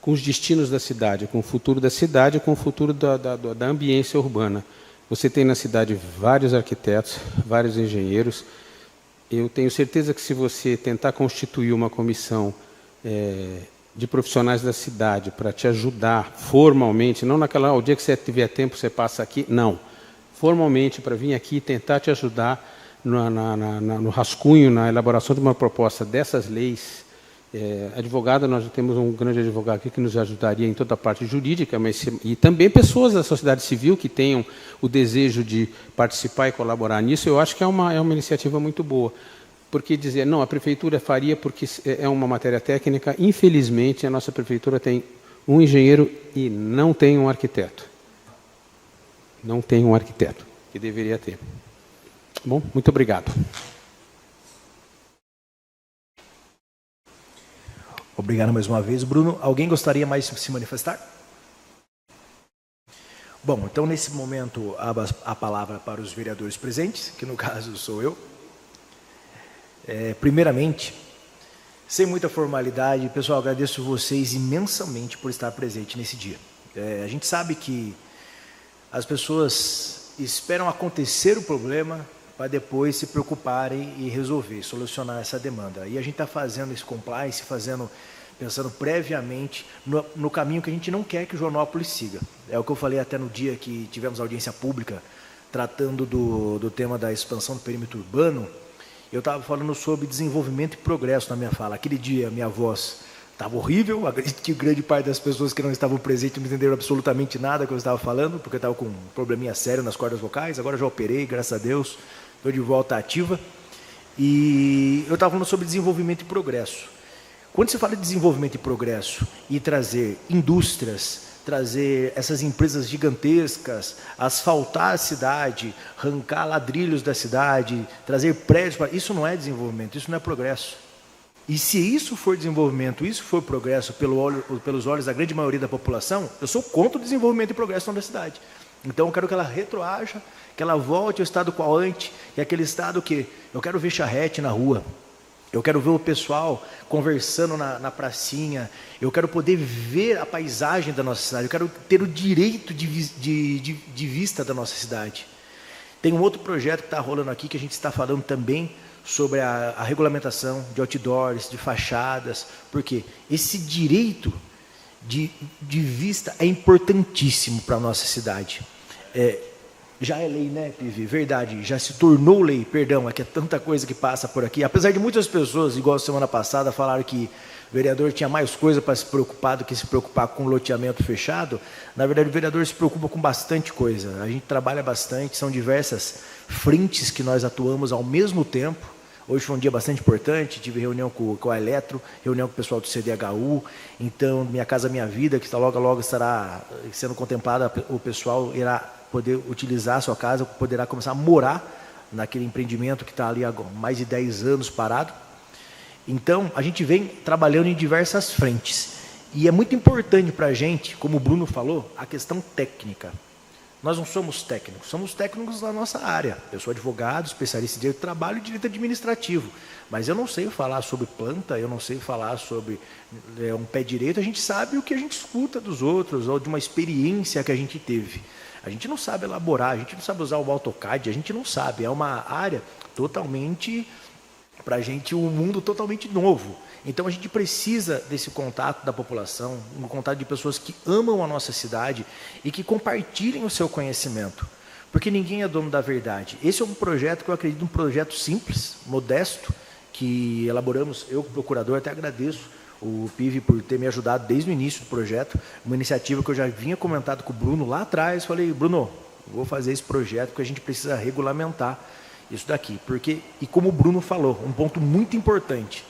os destinos da cidade, com o futuro da cidade, com o futuro da ambiência urbana. Você tem na cidade vários arquitetos, vários engenheiros. Eu tenho certeza que se você tentar constituir uma comissão de profissionais da cidade para te ajudar formalmente, não o dia que você tiver tempo você passa aqui, não. Formalmente para vir aqui e tentar te ajudar no rascunho, na elaboração de uma proposta dessas leis. Advogado, nós já temos um grande advogado aqui que nos ajudaria em toda a parte jurídica, e também pessoas da sociedade civil que tenham o desejo de participar e colaborar nisso. Eu acho que é uma iniciativa muito boa. Porque dizer, não, a prefeitura faria porque é uma matéria técnica, infelizmente a nossa prefeitura tem um engenheiro e não tem um arquiteto. Não tem um arquiteto, que deveria ter. Bom, muito obrigado. Obrigado mais uma vez, Bruno. Alguém gostaria mais de se manifestar? Bom, então nesse momento a palavra para os vereadores presentes, que no caso sou eu. Primeiramente, sem muita formalidade, pessoal, agradeço vocês imensamente por estar presente nesse dia. A gente sabe que as pessoas esperam acontecer o problema para depois se preocuparem e resolver, solucionar essa demanda. E a gente está fazendo esse compliance, pensando previamente no caminho que a gente não quer que Joanópolis siga. É o que eu falei até no dia que tivemos audiência pública, tratando do tema da expansão do perímetro urbano. Eu estava falando sobre desenvolvimento e progresso na minha fala. Aquele dia, minha voz estava horrível, acredito que grande parte das pessoas que não estavam presentes não entenderam absolutamente nada que eu estava falando, porque eu estava com um probleminha sério nas cordas vocais. Agora já operei, graças a Deus, estou de volta ativa. E eu estava falando sobre desenvolvimento e progresso. Quando você fala de desenvolvimento e progresso e trazer indústrias, trazer essas empresas gigantescas, asfaltar a cidade, arrancar ladrilhos da cidade, trazer prédios, isso não é desenvolvimento, isso não é progresso. E se isso for desenvolvimento, isso for progresso pelos olhos da grande maioria da população, eu sou contra o desenvolvimento e progresso da cidade. Então eu quero que ela retroaja, que ela volte ao estado qual antes, que é aquele estado que eu quero ver charrete na rua, eu quero ver o pessoal conversando na pracinha, eu quero poder ver a paisagem da nossa cidade, eu quero ter o direito de vista da nossa cidade. Tem um outro projeto que está rolando aqui, que a gente está falando também sobre a regulamentação de outdoors, de fachadas, porque esse direito de vista é importantíssimo para a nossa cidade. Já é lei, né, Pivi? Verdade, já se tornou lei, perdão, é que é tanta coisa que passa por aqui. Apesar de muitas pessoas, igual semana passada, falaram que o vereador tinha mais coisa para se preocupar do que se preocupar com loteamento fechado, na verdade o vereador se preocupa com bastante coisa. A gente trabalha bastante, são diversas frentes que nós atuamos ao mesmo tempo. Hoje foi um dia bastante importante, tive reunião com a Eletro, reunião com o pessoal do CDHU, então Minha Casa Minha Vida, que logo estará sendo contemplada, o pessoal irá poder utilizar a sua casa, poderá começar a morar naquele empreendimento que está ali há mais de 10 anos parado. Então, a gente vem trabalhando em diversas frentes. E é muito importante para a gente, como o Bruno falou, a questão técnica. Nós não somos técnicos, somos técnicos da nossa área. Eu sou advogado, especialista em direito do trabalho e direito administrativo. Mas eu não sei falar sobre planta, eu não sei falar sobre um pé direito. A gente sabe o que a gente escuta dos outros, ou de uma experiência que a gente teve. A gente não sabe elaborar, a gente não sabe usar o AutoCAD, a gente não sabe. É uma área totalmente, para a gente, um mundo totalmente novo. Então a gente precisa desse contato da população, um contato de pessoas que amam a nossa cidade e que compartilhem o seu conhecimento. Porque ninguém é dono da verdade. Esse é um projeto que eu acredito, um projeto simples, modesto, que elaboramos, eu, procurador, até agradeço o PIV por ter me ajudado desde o início do projeto, uma iniciativa que eu já vinha comentado com o Bruno lá atrás. Falei, Bruno, vou fazer esse projeto porque a gente precisa regulamentar isso daqui. Porque, e como o Bruno falou, um ponto muito importante,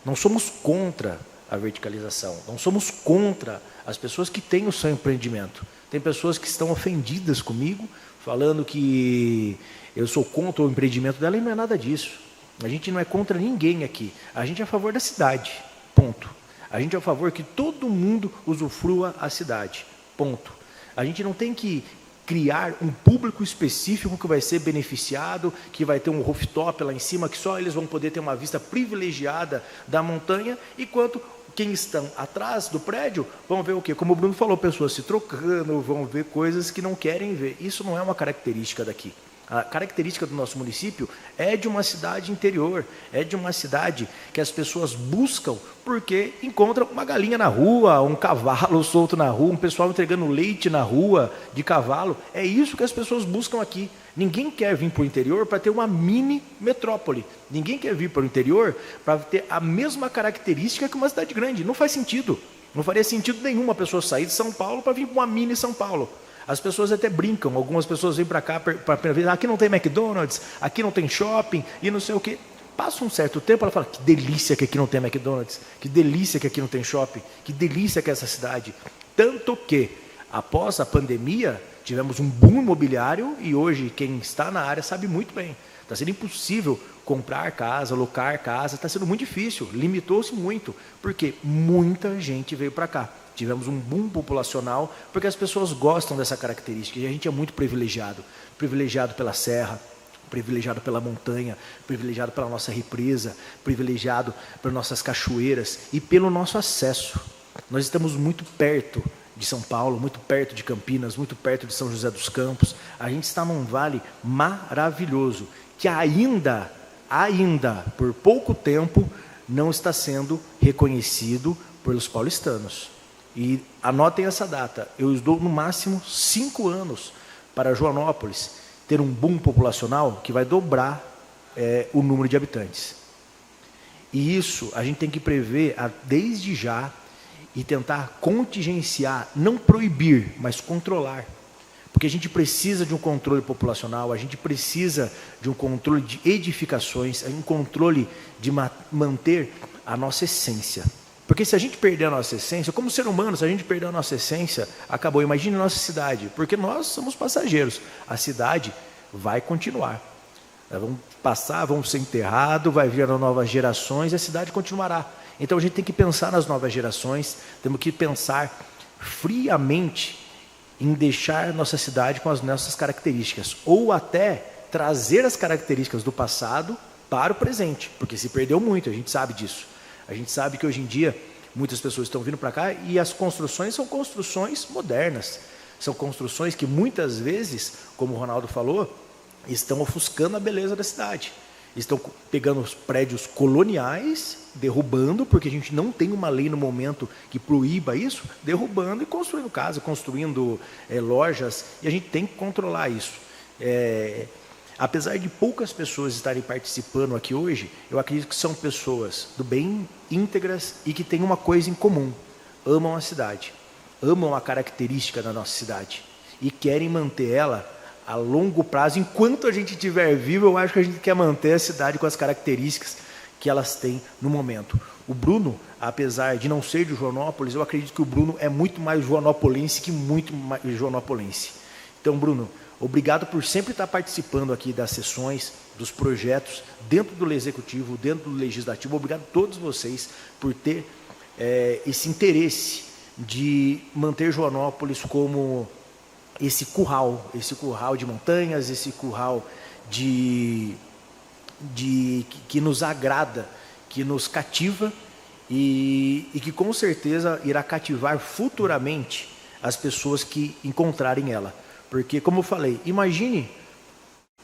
não somos contra a verticalização, não somos contra as pessoas que têm o seu empreendimento. Tem pessoas que estão ofendidas comigo, falando que eu sou contra o empreendimento dela, e não é nada disso. A gente não é contra ninguém aqui, a gente é a favor da cidade, ponto. A gente é a favor que todo mundo usufrua a cidade, ponto. A gente não tem que criar um público específico que vai ser beneficiado, que vai ter um rooftop lá em cima, que só eles vão poder ter uma vista privilegiada da montanha, enquanto quem estão atrás do prédio vão ver o quê? Como o Bruno falou, pessoas se trocando, vão ver coisas que não querem ver. Isso não é uma característica daqui. A característica do nosso município é de uma cidade interior, é de uma cidade que as pessoas buscam porque encontram uma galinha na rua, um cavalo solto na rua, um pessoal entregando leite na rua de cavalo. É isso que as pessoas buscam aqui. Ninguém quer vir para o interior para ter uma mini metrópole. Ninguém quer vir para o interior para ter a mesma característica que uma cidade grande. Não faz sentido. Não faria sentido nenhum uma pessoa sair de São Paulo para vir para uma mini São Paulo. As pessoas até brincam, algumas pessoas vêm para cá para ver, aqui não tem McDonald's, aqui não tem shopping e não sei o quê. Passa um certo tempo, ela fala, que delícia que aqui não tem McDonald's, que delícia que aqui não tem shopping, que delícia que é essa cidade. Tanto que, após a pandemia, tivemos um boom imobiliário e hoje quem está na área sabe muito bem. Está sendo impossível comprar casa, alocar casa, está sendo muito difícil, limitou-se muito, porque muita gente veio para cá. Tivemos um boom populacional, porque as pessoas gostam dessa característica, e a gente é muito privilegiado. Privilegiado pela serra, privilegiado pela montanha, privilegiado pela nossa represa, privilegiado pelas nossas cachoeiras e pelo nosso acesso. Nós estamos muito perto de São Paulo, muito perto de Campinas, muito perto de São José dos Campos. A gente está num vale maravilhoso, que ainda, por pouco tempo, não está sendo reconhecido pelos paulistanos. E anotem essa data, eu dou no máximo 5 anos para Joanópolis ter um boom populacional que vai dobrar o número de habitantes. E isso a gente tem que prever desde já e tentar contingenciar, não proibir, mas controlar. Porque a gente precisa de um controle populacional, a gente precisa de um controle de edificações, um controle de manter a nossa essência. Porque se a gente perder a nossa essência, como ser humano, se a gente perder a nossa essência, acabou. Imagine a nossa cidade, porque nós somos passageiros. A cidade vai continuar. Nós vamos passar, vamos ser enterrados, vai vir as novas gerações e a cidade continuará. Então a gente tem que pensar nas novas gerações, temos que pensar friamente em deixar nossa cidade com as nossas características, ou até trazer as características do passado para o presente, porque se perdeu muito, a gente sabe disso. A gente sabe que hoje em dia muitas pessoas estão vindo para cá e as construções são construções modernas. São construções que muitas vezes, como o Ronaldo falou, estão ofuscando a beleza da cidade. Estão pegando os prédios coloniais, derrubando, porque a gente não tem uma lei no momento que proíba isso, derrubando e construindo casa, construindo lojas, e a gente tem que controlar isso. Apesar de poucas pessoas estarem participando aqui hoje, eu acredito que são pessoas do bem, íntegras e que têm uma coisa em comum: amam a cidade, amam a característica da nossa cidade e querem manter ela a longo prazo. Enquanto a gente estiver vivo, eu acho que a gente quer manter a cidade com as características que elas têm no momento. O Bruno, apesar de não ser de Joanópolis, eu acredito que o Bruno é muito mais joanopolense que muito mais joanopolense. Então, Bruno, obrigado por sempre estar participando aqui das sessões, dos projetos, dentro do Executivo, dentro do Legislativo. Obrigado a todos vocês por ter esse interesse de manter Joanópolis como esse curral de montanhas, esse curral que nos agrada, que nos cativa e que com certeza irá cativar futuramente as pessoas que encontrarem ela. Porque, como eu falei, imagine,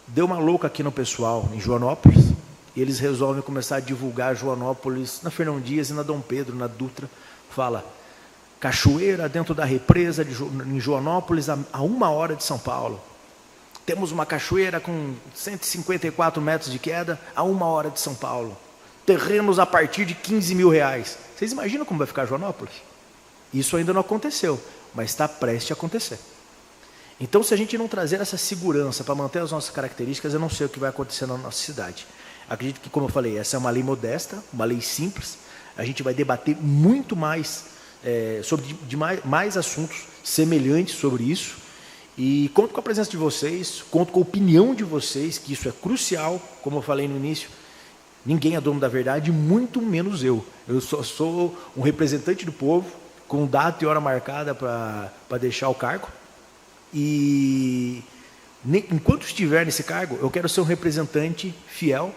deu uma louca aqui no pessoal, em Joanópolis, e eles resolvem começar a divulgar Joanópolis na Fernão Dias e na Dom Pedro, na Dutra. Fala, cachoeira dentro da represa em Joanópolis, a 1 hora de São Paulo. Temos uma cachoeira com 154 metros de queda a 1 hora de São Paulo. Terrenos a partir de R$15 mil. Vocês imaginam como vai ficar Joanópolis? Isso ainda não aconteceu, mas está prestes a acontecer. Então, se a gente não trazer essa segurança para manter as nossas características, eu não sei o que vai acontecer na nossa cidade. Acredito que, como eu falei, essa é uma lei modesta, uma lei simples. A gente vai debater muito mais sobre mais assuntos semelhantes sobre isso. E conto com a presença de vocês, conto com a opinião de vocês, que isso é crucial, como eu falei no início. Ninguém é dono da verdade, muito menos eu. Eu só sou um representante do povo, com data e hora marcada para deixar o cargo. E enquanto estiver nesse cargo, eu quero ser um representante fiel,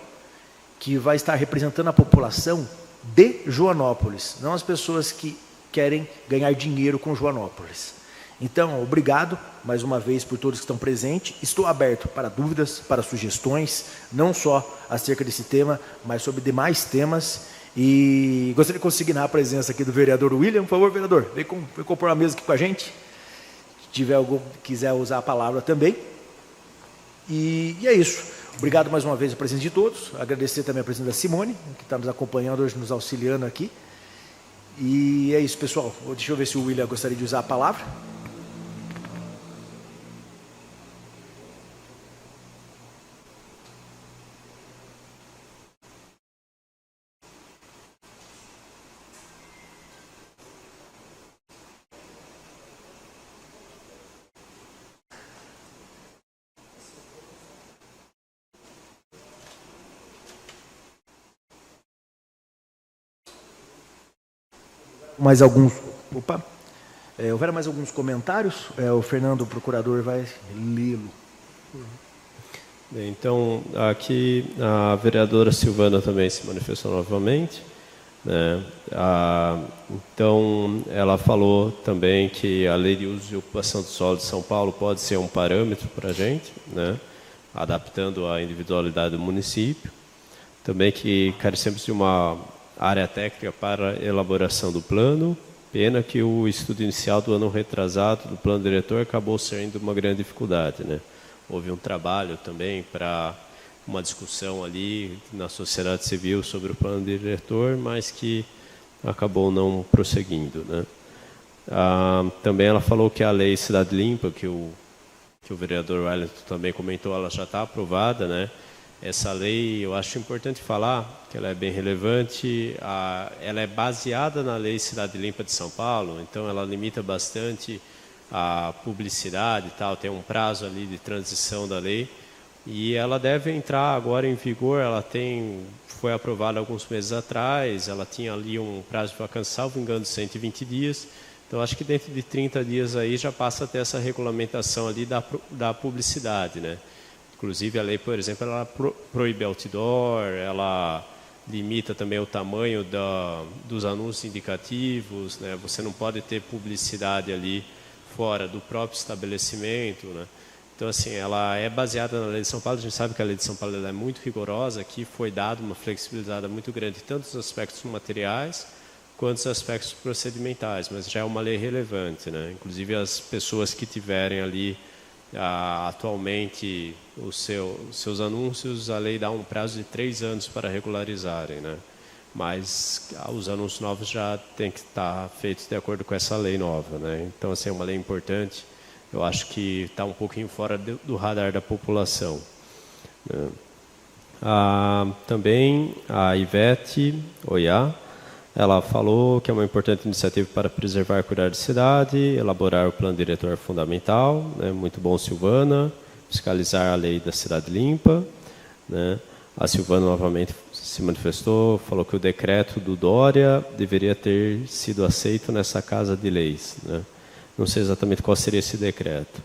que vai estar representando a população de Joanópolis, não as pessoas que querem ganhar dinheiro com Joanópolis. Então, obrigado mais uma vez por todos que estão presentes. Estou aberto para dúvidas, para sugestões, não só acerca desse tema, mas sobre demais temas. E gostaria de consignar a presença aqui do vereador William. Por favor, vereador, vem compor a mesa aqui com a gente. Se tiver algum que quiser usar a palavra também. E é isso. Obrigado mais uma vez a presença de todos. Agradecer também a presença da Simone, que está nos acompanhando hoje, nos auxiliando aqui. E é isso, pessoal. Deixa eu ver se o William gostaria de usar a palavra. Mais alguns. Houveram mais alguns comentários? O Fernando, o procurador, vai lê-lo. Então, aqui a vereadora Silvana também se manifestou novamente, né? Então, ela falou também que a Lei de Uso e Ocupação do Solo de São Paulo pode ser um parâmetro para a gente, né? Adaptando a individualidade do município. Também que carecemos de uma área técnica para elaboração do plano. Pena que o estudo inicial do ano retrasado do plano diretor acabou sendo uma grande dificuldade, né? Houve um trabalho também para uma discussão ali na sociedade civil sobre o plano diretor, mas que acabou não prosseguindo, né? Também ela falou que a lei Cidade Limpa, que o vereador Wellington também comentou, ela já está aprovada, né? Essa lei, eu acho importante falar que ela é bem relevante. Ela é baseada na Lei Cidade Limpa de São Paulo, então ela limita bastante a publicidade e tal, tem um prazo ali de transição da lei, e ela deve entrar agora em vigor. Foi aprovada alguns meses atrás, ela tinha ali um prazo de vacância, salvo engano, de 120 dias, então acho que dentro de 30 dias aí já passa a ter essa regulamentação ali da publicidade, né? Inclusive, a lei, por exemplo, ela proíbe outdoor, ela limita também o tamanho dos anúncios indicativos, né? Você não pode ter publicidade ali fora do próprio estabelecimento, né? Então, assim, ela é baseada na Lei de São Paulo. A gente sabe que a Lei de São Paulo ela é muito rigorosa, aqui foi dada uma flexibilidade muito grande, tanto nos aspectos materiais quanto nos aspectos procedimentais, mas já é uma lei relevante, né? Inclusive, as pessoas que tiverem ali atualmente os seus anúncios, a lei dá um prazo de 3 anos para regularizarem, né? Mas os anúncios novos já têm que estar feitos de acordo com essa lei nova, né? Então, assim, é uma lei importante. Eu acho que está um pouquinho fora do radar da população, né? Também a Ivete Oiá, ela falou que é uma importante iniciativa para preservar e cuidar da cidade, elaborar o plano diretor fundamental, né? Muito bom, Silvana. Fiscalizar a lei da Cidade Limpa, né? A Silvana novamente se manifestou, falou que o decreto do Dória deveria ter sido aceito nessa Casa de Leis, né? Não sei exatamente qual seria esse decreto.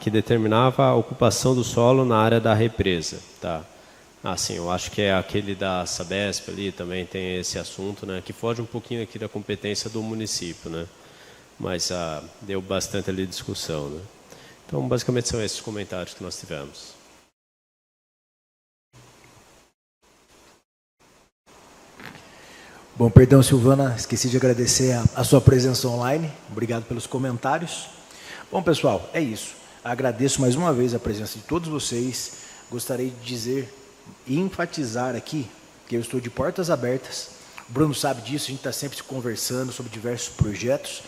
Que determinava a ocupação do solo na área da represa, tá? Sim, eu acho que é aquele da Sabesp ali, também tem esse assunto, né, que foge um pouquinho aqui da competência do município, né? mas deu bastante ali discussão, né? Então, basicamente, são esses comentários que nós tivemos. Bom, perdão, Silvana, esqueci de agradecer a sua presença online. Obrigado pelos comentários. Bom, pessoal, é isso. Agradeço mais uma vez a presença de todos vocês. Gostaria de dizer e enfatizar aqui que eu estou de portas abertas. O Bruno sabe disso, a gente está sempre conversando sobre diversos projetos.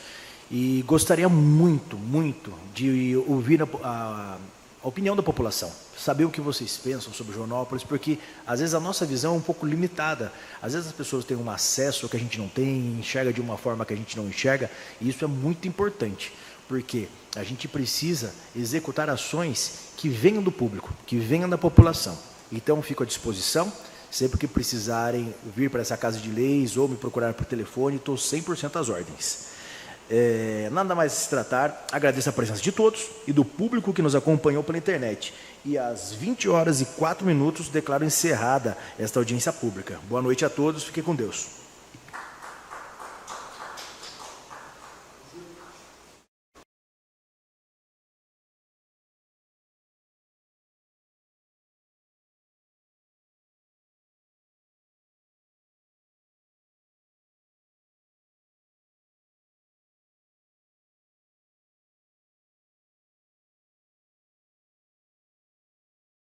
E gostaria muito, muito de ouvir a opinião da população, saber o que vocês pensam sobre Joanópolis, porque às vezes a nossa visão é um pouco limitada. Às vezes as pessoas têm um acesso que a gente não tem, enxerga de uma forma que a gente não enxerga, e isso é muito importante, porque a gente precisa executar ações que venham do público, que venham da população. Então, fico à disposição, sempre que precisarem vir para essa casa de leis ou me procurar por telefone, estou 100% às ordens. Nada mais a se tratar, agradeço a presença de todos e do público que nos acompanhou pela internet. E às 20h04, declaro encerrada esta audiência pública. Boa noite a todos, fiquem com Deus.